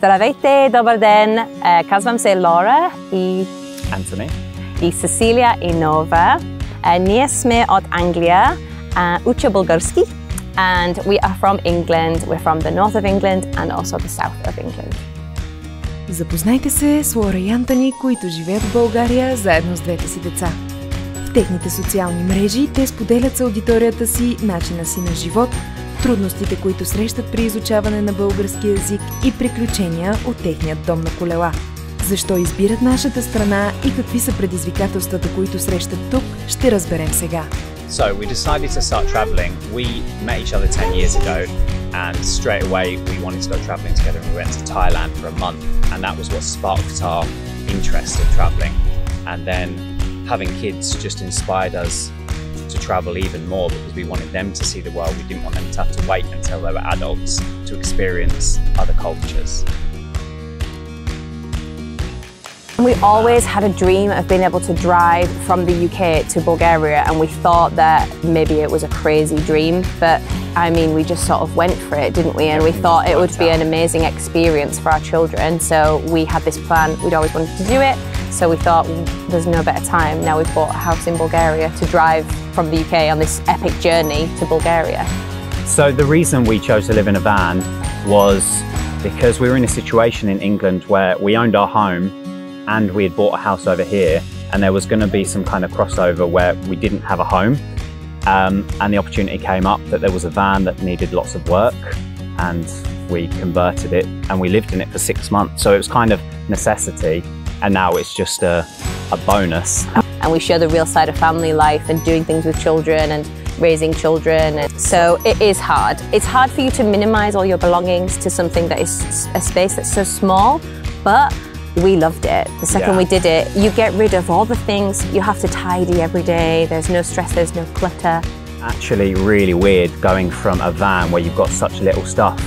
Здравейте, добър ден! Казвам се Лора и Антъни и Cecilia и Nova. Ние сме от Англия, уча български, and we are from England. We're from the north of England and also the south of England. Запознайте се с Лора и Антъни, които живеят в България заедно с двете си деца. В техните социални мрежи те споделят с аудиторията си начина си на живот, трудностите, които срещат при изучаване на българския език и приключения от техният дом на колела. Защо избират нашата страна и какви са предизвикателствата, които срещат тук, ще разберем сега. So we decided to start travelling. We met each other 10 years ago and straight away we wanted to go travelling together and we went to Thailand for a month and that was what sparked our interest of travelling. And then having kids just inspired us to travel even more because we wanted them to see the world. We didn't want them to have to wait until they were adults to experience other cultures. We always had a dream of being able to drive from the UK to Bulgaria, and we thought that maybe it was a crazy dream, but I mean, we just sort of went for it, didn't we? And we thought it would be an amazing experience for our children. So we had this plan, we'd always wanted to do it. So we thought there's no better time. Now we've bought a house in Bulgaria to drive from the UK on this epic journey to Bulgaria. So the reason we chose to live in a van was because we were in a situation in England where we owned our home and we had bought a house over here, and there was going to be some kind of crossover where we didn't have a home, and the opportunity came up that there was a van that needed lots of work, and we converted it and we lived in it for 6 months. So it was kind of necessity, and now it's just a bonus. And we show the real side of family life and doing things with children and raising children. And so it is hard. It's hard for you to minimize all your belongings to something that is a space that's so small, but we loved it. The second we did it, you get rid of all the things. You have to tidy every day. There's no stress, there's no clutter. Actually really weird going from a van where you've got such little stuff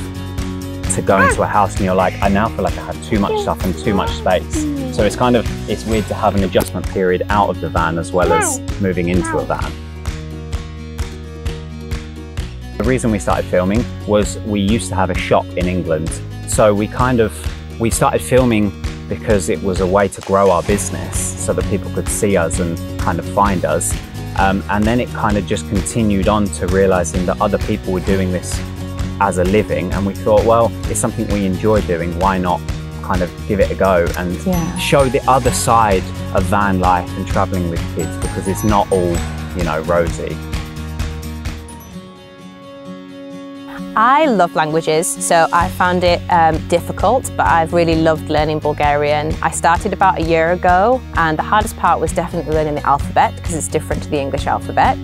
to go into a house and you're like, I now feel like I have too much stuff and too much space. So it's weird to have an adjustment period out of the van as well as moving into a van. The reason we started filming was we used to have a shop in England. So we started filming because it was a way to grow our business so that people could see us and kind of find us. And then it kind of just continued on to realizing that other people were doing this as a living. And we thought, well, it's something we enjoy doing. Why not kind of give it a go and show the other side of van life and traveling with kids, because it's not all, you know, rosy. I love languages, so I found it difficult, but I've really loved learning Bulgarian. I started about a year ago, and the hardest part was definitely learning the alphabet because it's different to the English alphabet.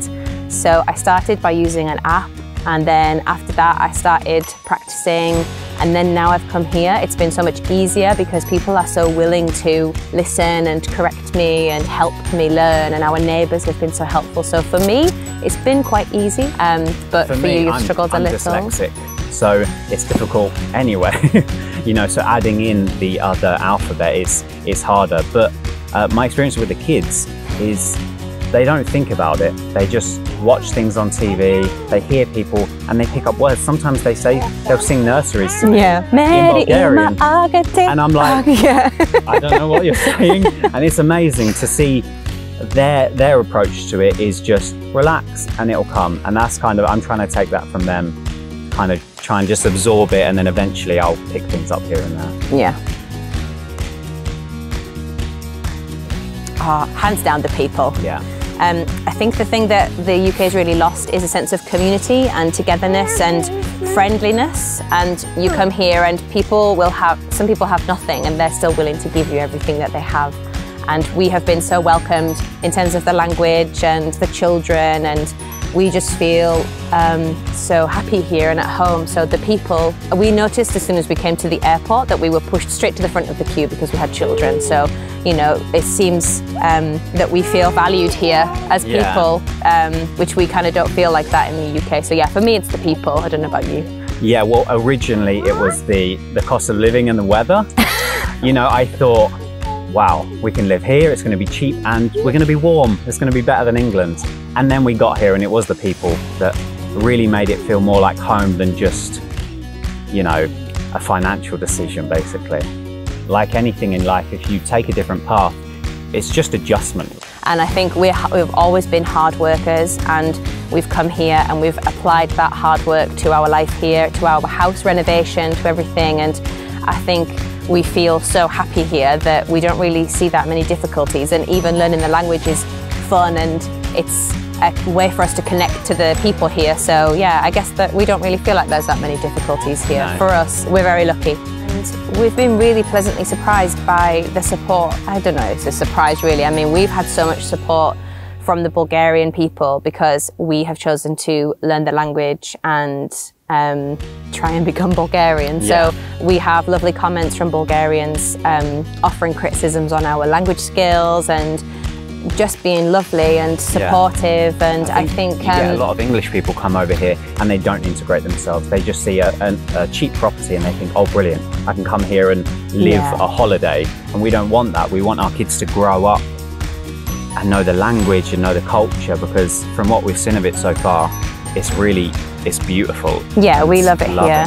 So I started by using an app, and then after that I started practicing, and then now I've come here. It's been so much easier because people are so willing to listen and correct me and help me learn, and our neighbours have been so helpful. So for me, it's been quite easy, but for you, you've struggled a little. I'm dyslexic, so it's difficult anyway. You know, so adding in the other alphabet is harder. But my experience with the kids is they don't think about it. They just watch things on TV, they hear people, and they pick up words. Sometimes they'll sing nurseries to me in Bulgarian, and I'm like, I don't know what you're saying. And it's amazing to see their approach to it is just relax and it'll come. And that's kind of, I'm trying to take that from them, kind of try and just absorb it, and then eventually I'll pick things up here and there. Yeah. Hands down, the people. Yeah. I think the thing that the UK has really lost is a sense of community and togetherness and friendliness. And you come here and some people have nothing and they're still willing to give you everything that they have. And we have been so welcomed in terms of the language and the children, and we just feel so happy here and at home. So the people, we noticed as soon as we came to the airport that we were pushed straight to the front of the queue because we had children. So, you know, it seems that we feel valued here as people, which we kind of don't feel like that in the UK. So yeah, for me it's the people. I don't know about you. Yeah, well, originally it was the cost of living and the weather. You know, I thought, wow, we can live here, it's going to be cheap and we're going to be warm, it's going to be better than England. And then we got here and it was the people that really made it feel more like home than just, you know, a financial decision, basically. Like anything in life, if you take a different path, it's just adjustment. And I think we've always been hard workers, and we've come here and we've applied that hard work to our life here, to our house renovation, to everything. And I think we feel so happy here that we don't really see that many difficulties, and even learning the language is fun, and it's a way for us to connect to the people here. So yeah, I guess that we don't really feel like there's that many difficulties here. No. For us, we're very lucky. And we've been really pleasantly surprised by the support. I don't know, it's a surprise really. I mean, we've had so much support from the Bulgarian people because we have chosen to learn the language and try and become Bulgarian. Yeah. So we have lovely comments from Bulgarians offering criticisms on our language skills and just being lovely and supportive. Yeah. And I think you get a lot of English people come over here and they don't integrate themselves. They just see a cheap property and they think, oh brilliant, I can come here and live a holiday. And we don't want that. We want our kids to grow up and know the language and know the culture, because from what we've seen of it so far, it's beautiful. Yeah, we love it here.